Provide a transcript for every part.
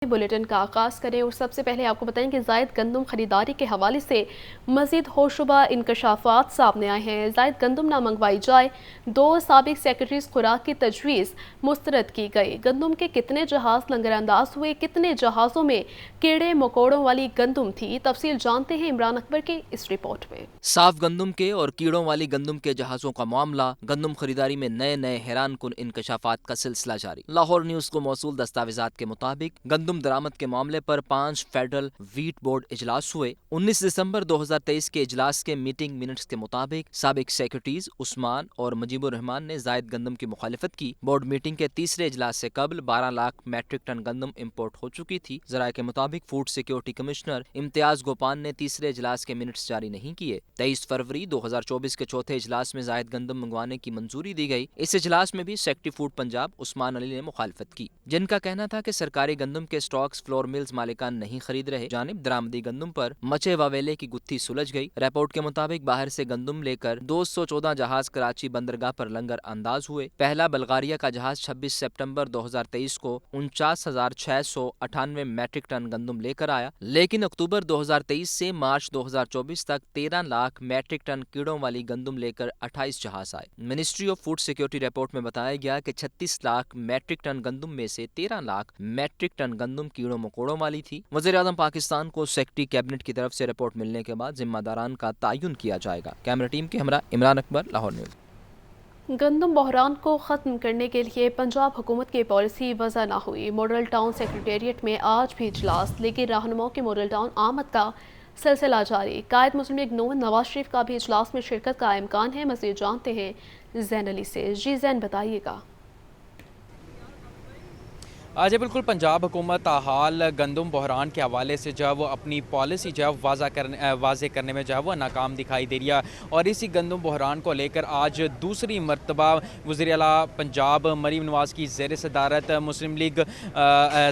Bulletin का आगाज़ करें और सबसे पहले आपको बताएं कि ज़ायद गंदम खरीदारी के हवाले से मज़ीद होशरुबा इंकशाफात सामने आए हैं। ज़ायद गंदम ना मंगवाई जाए, 2 साबिक सेक्रेटरीज खुराक की तजवीज़ मुस्तरद की गई। गंदम के कितने जहाज़ लंगरअंदाज हुए, कितने जहाज़ों में कीड़े मकोड़ों वाली गंदम थी, तफसील जानते हैं इमरान अकबर की इस रिपोर्ट में। साफ गंदम के और कीड़ों वाली गंदम के जहाज़ों का मामला, गंदम खरीदारी में नए नए हैरान कुन इंकशाफात का सिलसिला जारी। लाहौर न्यूज़ को मौसूल दस्तावेजात के मुताबिक गंदम दरामद के मामले पर 5 फेडरल वीट बोर्ड इजलास हुए। 19 दिसंबर 2023 के इजलास के मीटिंग मिनट्स के मुताबिक साबिक सेक्रेटरीज उस्मान और मुजीबुर रहमान ने जायद गंदम की मुखालिफत की। बोर्ड मीटिंग के तीसरे इजलास से कबल 12 लाख मैट्रिक टन गंदम इम्पोर्ट हो चुकी थी। जराये के मुताबिक फूड सिक्योरिटी कमिश्नर इम्तियाज गोपान ने तीसरे इजलास के मिनट्स जारी नहीं किए। 23 फरवरी 2024 के चौथे इजलास में जायद गंदम मंगवाने की मंजूरी दी गई। इस इजलास में भी सेक्रेटरी फूड पंजाब उस्मान अली ने मुखालफत की, जिनका कहना था कि सरकारी गंदम के स्टॉक्स फ्लोर मिल्स मालिकान नहीं खरीद रहे। जानिब दरामदी गंदम पर मचे वावेले की गुत्थी सुलझ गई। रिपोर्ट के मुताबिक बाहर से गंदम लेकर 214 जहाज कराची बंदरगाह पर लंगर अंदाज हुए। पहला बल्गारिया का जहाज 26 सितंबर 2023 को 49,698 मैट्रिक टन गंदम लेकर आया, लेकिन अक्टूबर 2023 से मार्च 2024 तक 13 लाख मैट्रिक टन कीड़ों वाली गंदम लेकर 28 जहाज आए। Ministry of food security report में बताया गया कि 36 लाख मैट्रिक टन गंदम में से 13 लाख मैट्रिक टन गंदम कीड़ों मकोड़ों वाली थी। वज़ीर-ए-आज़म पाकिस्तान को सेक्रेटरी कैबिनेट की तरफ से रिपोर्ट मिलने के बाद जिम्मेदारान का तयन किया जाएगा। कैमरा टीम के हमरा इमरान अकबर, लाहौर न्यूज़। गंदम बहरान को ख़त्म करने के लिए पंजाब हुकूमत की पॉलिसी वज़ा न हुई। मॉडल टाउन सेक्रेटेरिएट में आज भी इजलास, लेकिन रहनुमाओं की मॉडल टाउन आमद का सिलसिला जारी। कायद मुस्लिम लीग नून नवाज शरीफ का भी इजलास में शिरकत का इम्कान है। मज़ीद जानते हैं जैन अली से। जी जैन, बताइएगा। जी बिल्कुल, पंजाब हुकूमत हाल गंदम बहरान के हवाले से जो है वो अपनी पॉलिसी जो है वाज़े करने में जो है वो नाकाम दिखाई दे रही है। और इसी गंदम बहरान को लेकर आज दूसरी मरतबा वज़ीर आला पंजाब मरीम नवाज़ की ज़ेर सदारत मुस्लिम लीग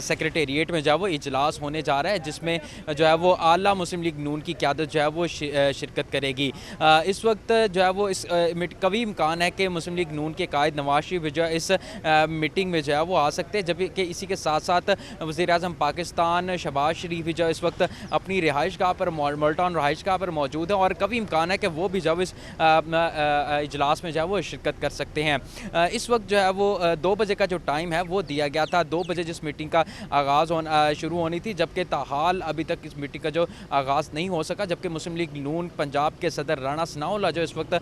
सेक्रेटेरिएट में जो है वो इजलास होने जा रहा है, जिसमें जो है वो आला मुस्लिम लीग नून की क़यादत जो है वो शिरकत करेगी। इस वक्त जो है वो इस कभी इम्कान है कि मुस्लिम लीग नून के कायद नवाज शरीफ जो है इस मीटिंग में जो है वो आ सकते हैं, जबकि इसी के साथ साथ वज़ीर-ए-आज़म पाकिस्तान शहबाज शरीफ भी जो इस वक्त अपनी रिहाइशगाह पर मॉडल टाउन रिहाइशगाह पर मौजूद है और कभी इम्कान है कि वो भी जब इस इजलास में जो है वो शिरकत कर सकते हैं। इस वक्त जो है वो 2 बजे का जो टाइम है वो दिया गया था। 2 बजे जिस मीटिंग का आगाज़ शुरू होनी थी, जबकि ताहाल अभी तक इस मीटिंग का जो आगाज़ नहीं हो सका, जबकि मुस्लिम लीग नून पंजाब के सदर राणा सनाउल्लाह जो इस वक्त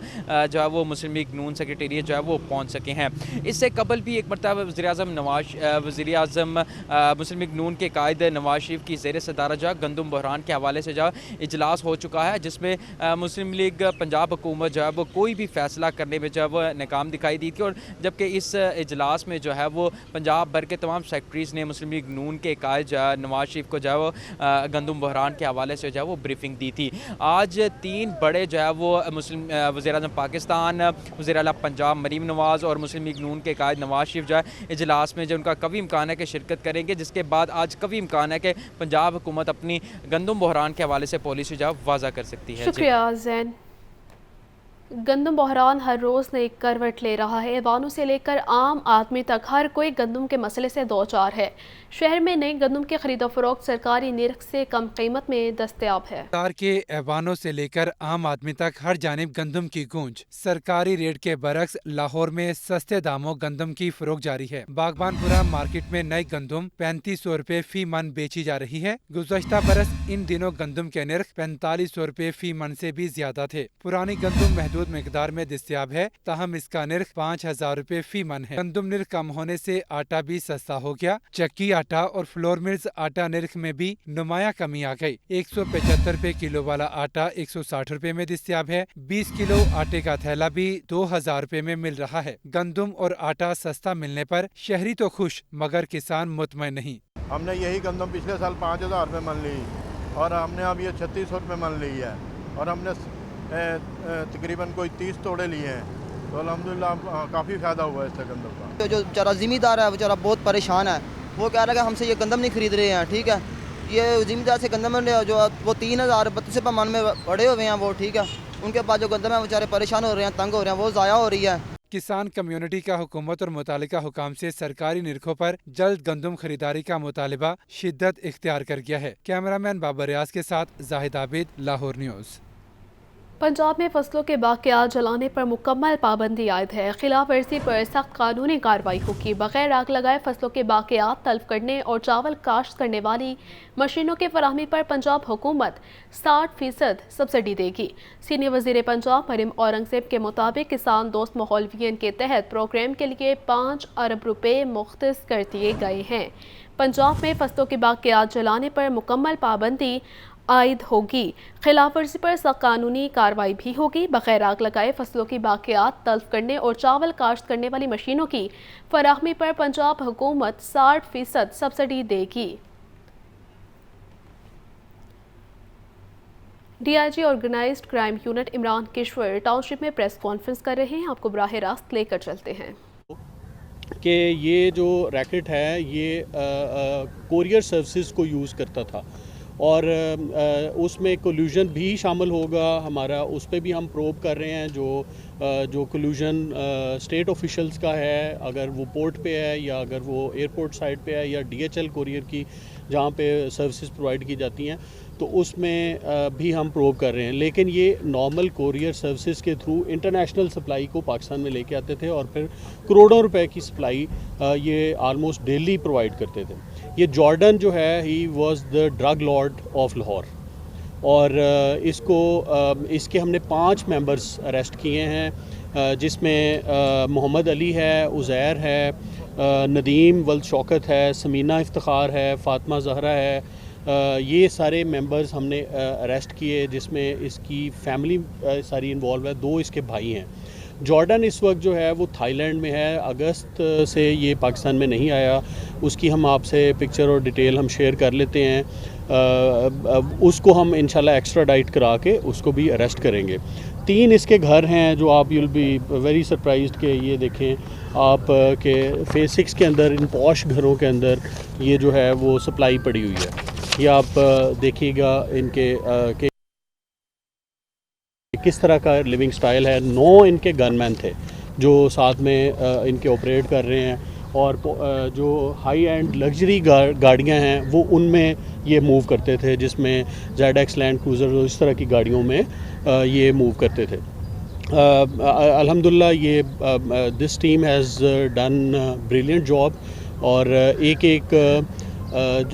जो है वो मुस्लिम लीग नून सेक्रेटेरिएट जो है वो पहुँच सके हैं। इससे कबल भी एक मरतबा वज़ीर-ए-आज़म मुस्लिम लीग नून के कायद नवाज शरीफ की ज़ेर सदारत जो गंदम बहरान के हवाले से जो इजलास हो चुका है, जिसमें मुस्लिम लीग पंजाब हुकूमत जो है वो कोई भी फ़ैसला करने में जो है वो नाकाम दिखाई दी थी। और जबकि इस इजलास में जो है वो पंजाब भर के तमाम सेक्रेटरीज़ ने मुस्लिम लीग नून के कायद नवाज शरीफ को जो है वो गंदम बहरान के हवाले से जो है वो ब्रीफिंग दी थी। आज 3 बड़े जो है वो मुस्लिम वज़ीर-ए-आज़म पाकिस्तान, वज़ीर आला पंजाब मरीम नवाज़ और मुस्लिम लीग नून के कायद नवाज शरीफ जो है इजलास में जो उनका कभी इम्कान है कि शिरकत करेंगे, जिसके बाद आज कभी इम्कान है कि पंजाब हुकूमत अपनी गंदम बहरान के हवाले से पॉलिसी जो वाज़ा कर सकती है। शुक्रिया जैन। गंदम बहरान हर रोज़ नई करवट ले रहा है। ऐवानों से लेकर आम आदमी तक हर कोई गंदम के मसले से दो चार है। शहर में नई गंदम की खरीदो फरोख्त सरकारी निर्ख से कम कीमत में दस्तयाब है। सरकार के ऐवानों से लेकर आम आदमी तक हर जानिब गंदम की गूंज। सरकारी रेट के बरक्स लाहौर में सस्ते दामों गंदम की फरोख्त जारी है। बागबानपुरा मार्केट में नई गंदम 3500 रुपए फी मन बेची जा रही है। गुज़श्ता बरस इन दिनों गंदम के निर्ख 4500 रुपए फी मन से भी ज्यादा थे। पुरानी गंदम महदूद मिकदार में दस्तयाब है, ताहम इसका निर्ख 5000 रुपए फी मन है। गंदम निर्ख कम होने से आटा भी सस्ता हो गया। चक्की आटा और फ्लोर मिल्स आटा निर्ख में भी नुमाया कमी आ गई। 175 रुपए किलो वाला आटा 160 रुपए में दस्तयाब है। 20 किलो आटे का थैला भी 2000 रुपए में मिल रहा है। गंदम और आटा सस्ता मिलने पर शहरी तो खुश, मगर किसान मुतमईन नहीं। हमने यही गंदम पिछले साल 5000 रुपये मन ली और हमने अब ये 3600 रुपये मन ली है और हमने तकरीबन कोई 30 तोड़े लिए हैं, तो अल्हम्दुलिल्लाह काफ़ी फ़ायदा हुआ है इससे गंदम का। जो बेचारा ज़िम्मेदार है बेचारा बहुत परेशान है। वो कह रहा है कि हमसे ये गंदम नहीं खरीद रहे हैं, ठीक है। ये ज़िम्मेदार से गंदम जो वो 3032 रुपये मन में पड़े हुए हैं वो, ठीक है। उनके पास जो गंदम है बेचारे परेशान हो रहे हैं, तंग हो रहे हैं, वो ज़ाया हो रही है। किसान कम्युनिटी का हुकूमत और मुतालिका हुकाम से सरकारी निरखों पर जल्द गंदम खरीदारी का मुतालबा शिद्दत इख्तियार कर गया है। कैमरामैन बाबर रियाज के साथ जाहिद आबिद, लाहौर न्यूज़। पंजाब में फसलों के बाक़ियात जलाने पर मुकम्मल पाबंदी आयद है। खिलाफ वर्जी पर सख्त कानूनी कार्रवाई होगी। बगैर आग लगाए फसलों के बाक़ियात तल्फ करने और चावल काश्त करने वाली मशीनों की फराहमी पर पंजाब हुकूमत 60% सब्सिडी देगी। सीनियर वज़ीर पंजाब मरियम औरंगज़ेब के मुताबिक किसान दोस्त माहौल वीएन के तहत प्रोग्राम के लिए 5 अरब रुपए मुख्तस कर दिए गए हैं। पंजाब में फसलों के बाक़ियात जलाने पर मुकम्मल पाबंदी आयद होगी। खिलाफ वर्जी पर सख्त कानूनी कार्रवाई भी होगी। बगैर आग लगाए फसलों की बाक़ियात तल्फ करने और चावल काश्त करने वाली मशीनों की फराहमी पर पंजाब हुकूमत 60% सब्सिडी देगी। DIG organised crime unit Imran Kishwar township में प्रेस कॉन्फ्रेंस कर रहे हैं। आपको बराह रास्त लेकर चलते हैं कि ये जो रैकेट है ये कोरियर सर्विसेज को यूज़ करता था और उसमें कोल्यूजन भी शामिल होगा हमारा, उस पर भी हम प्रोब कर रहे हैं। जो कोल्यूजन स्टेट ऑफिशल्स का है, अगर वो पोर्ट पे है या अगर वो एयरपोर्ट साइड पे है या डीएचएल कोरियर की जहाँ पे सर्विसेज प्रोवाइड की जाती हैं, तो उसमें भी हम प्रोब कर रहे हैं। लेकिन ये नॉर्मल कोरियर सर्विसेज के थ्रू इंटरनेशनल सप्लाई को पाकिस्तान में लेके आते थे और फिर करोड़ों रुपए की सप्लाई ये आलमोस्ट डेली प्रोवाइड करते थे। ये जॉर्डन जो है he was the drug Lord of Lahore और इसके हमने 5 मेंबर्स अरेस्ट किए हैं, जिसमें मोहम्मद अली है, उज़ैर है, नदीम वल्द शौकत है, समीना इफ्तिखार है, फ़ातिमा ज़हरा है। ये सारे मेंबर्स हमने अरेस्ट किए, जिसमें इसकी फैमिली सारी इन्वॉल्व है। 2 इसके भाई हैं। जॉर्डन इस वक्त जो है वो थाईलैंड में है, अगस्त से ये पाकिस्तान में नहीं आया। उसकी हम आपसे पिक्चर और डिटेल हम शेयर कर लेते हैं। उसको हम इंशाल्लाह एक्स्ट्राडाइट करा के उसको भी अरेस्ट करेंगे। 3 इसके घर हैं जो आप यूल बी वेरी सरप्राइज्ड के ये देखें आप के फेज़ 6 के अंदर इन पॉश घरों के अंदर ये जो है वो सप्लाई पड़ी हुई है। ये आप देखिएगा इनके किस तरह का लिविंग स्टाइल है। 9 इनके गनमैन थे जो साथ में इनके ऑपरेट कर रहे हैं और जो हाई एंड लग्जरी गाड़ियां हैं वो उनमें ये मूव करते थे, जिसमें ZX लैंड क्रूज़र इस तरह की गाड़ियों में ये मूव करते थे। अल्हम्दुलिल्लाह ये this team has done brilliant job और एक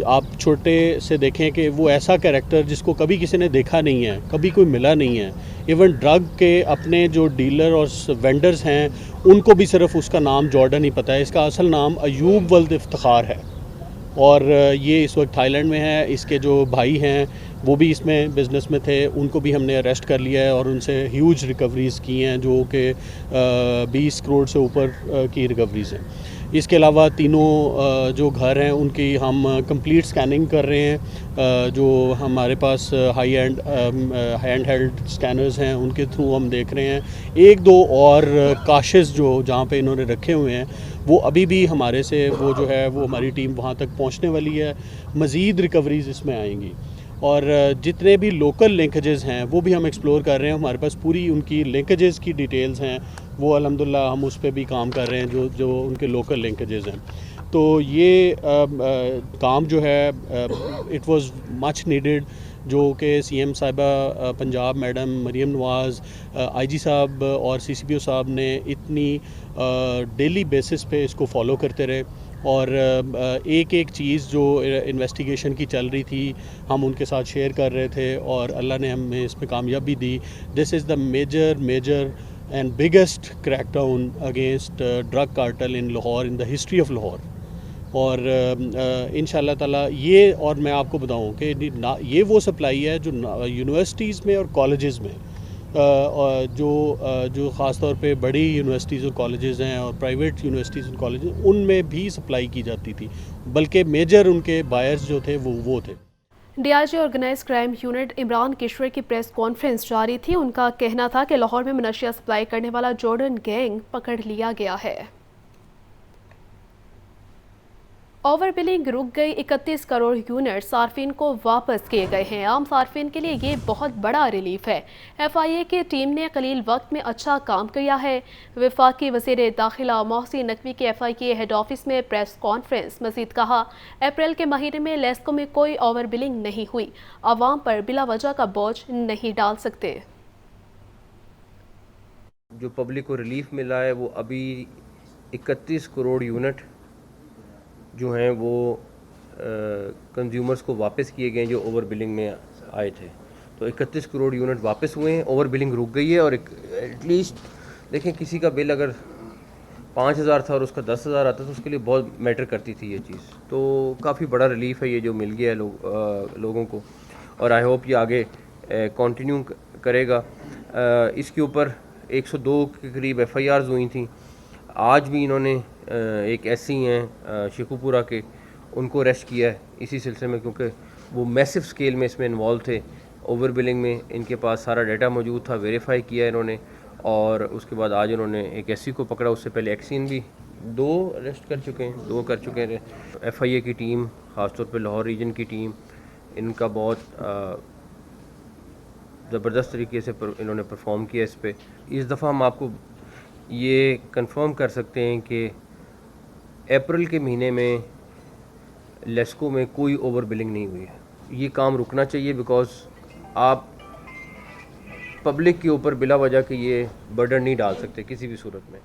आप छोटे से देखें कि वो ऐसा कैरेक्टर जिसको कभी किसी ने देखा नहीं है, कभी कोई मिला नहीं है। इवन ड्रग के अपने जो डीलर और वेंडर्स हैं उनको भी सिर्फ उसका नाम जॉर्डन ही पता है। इसका असल नाम अयूब वल्द इफ्तिखार है और ये इस वक्त थाईलैंड में है। इसके जो भाई हैं वो भी इसमें बिज़नेस में थे, उनको भी हमने अरेस्ट कर लिया है और उनसे ह्यूज रिकवरीज़ की हैं जो कि 20 करोड़ से ऊपर की रिकवरीज़ हैं। इसके अलावा तीनों जो घर हैं उनकी हम कंप्लीट स्कैनिंग कर रहे हैं। जो हमारे पास high end hand held scanners हैं उनके थ्रू हम देख रहे हैं। 1-2 और काशेस जो जहाँ पे इन्होंने रखे हुए हैं वो अभी भी हमारे से वो जो है वो हमारी टीम वहाँ तक पहुँचने वाली है। मज़ीद रिकवरीज़ इसमें आएंगी और जितने भी लोकल लिंकेजेस हैं वो भी हम एक्सप्लोर कर रहे हैं। हमारे पास पूरी उनकी लिंकेजेस की डिटेल्स हैं, वो अल्हम्दुलिल्लाह हम उस पर भी काम कर रहे हैं जो उनके लोकल लिंकेजेस हैं। तो ये काम जो है इट वाज मच नीडेड, जो कि CM साहिबा पंजाब मैडम मरियम नवाज़, IG साहब और CCPO साहब ने इतनी डेली बेसिस पे इसको फॉलो करते रहे और एक चीज़ जो इन्वेस्टिगेशन की चल रही थी हम उनके साथ शेयर कर रहे थे और अल्लाह ने हमें इसमें कामयाबी दी। This is the major and biggest crackdown against drug cartel in Lahore in the history of Lahore. और इंशाल्लाह ताला ये, और मैं आपको बताऊं कि ये वो सप्लाई है जो यूनिवर्सिटीज़ में और कॉलेजेस में जो ख़ास तौर पे बड़ी यूनिवर्सिटीज़ और कॉलेजेस हैं और प्राइवेट यूनिवर्सिटीज़ और कॉलेजेस उनमें भी सप्लाई की जाती थी, बल्कि मेजर उनके बायर्स जो थे वो थे। DIG organised crime unit Imran Kishwar की प्रेस कॉन्फ्रेंस जारी थी। उनका कहना था कि लाहौर में मनशिया सप्लाई करने वाला जॉर्डन गैंग पकड़ लिया गया है। ओवर बिलिंग रुक गई, 31 करोड़ यूनिट सार्फिन को वापस किए गए हैं। आम सार्फिन के लिए ये बहुत बड़ा रिलीफ है। FIA की टीम ने कलील वक्त में अच्छा काम किया है। वफाकी वज़ीर दाखिला मोहसिन नकवी की FIA हेड ऑफिस में प्रेस कॉन्फ्रेंस। मज़ीद कहा, अप्रैल के महीने में लेस्को में कोई ओवर बिलिंग नहीं हुई। आवाम पर बिला वजह का बोझ नहीं डाल सकते। जो पब्लिक को रिलीफ मिला है वो अभी 31 करोड़ यूनिट जो हैं वो कंज्यूमर्स को वापस किए गए हैं जो ओवर बिलिंग में आए थे। तो 31 करोड़ यूनिट वापस हुए हैं, ओवर बिलिंग रुक गई है। और एटलीस्ट देखें, किसी का बिल अगर 5,000 था और उसका 10,000 आता तो उसके लिए बहुत मैटर करती थी ये चीज़। तो काफ़ी बड़ा रिलीफ है ये जो मिल गया है लोगों को, और आई होप ये आगे कंटिन्यू करेगा। इसके ऊपर 102 के करीब FIRs हुई थी। आज भी इन्होंने एक SC हैं शेखुपुरा के, उनको अरेस्ट किया है इसी सिलसिले में, क्योंकि वो मैसिव स्केल में इसमें इन्वॉल्व थे। ओवर बिलिंग में इनके पास सारा डाटा मौजूद था, वेरीफाई किया इन्होंने, और उसके बाद आज उन्होंने एक SC को पकड़ा। उससे पहले एक्सिन भी 2 अरेस्ट कर चुके हैं, 2 कर चुके हैं। FIA की टीम, ख़ासतौर पे लाहौर रीजन की टीम, इनका बहुत ज़बरदस्त तरीके से इन्होंने परफॉर्म किया इस पर। इस दफ़ा हम आपको ये कंफर्म कर सकते हैं कि अप्रैल के महीने में लेस्को में कोई ओवर बिलिंग नहीं हुई है। ये काम रुकना चाहिए, बिकॉज़ आप पब्लिक के ऊपर बिला वजह के ये बर्डन नहीं डाल सकते किसी भी सूरत में।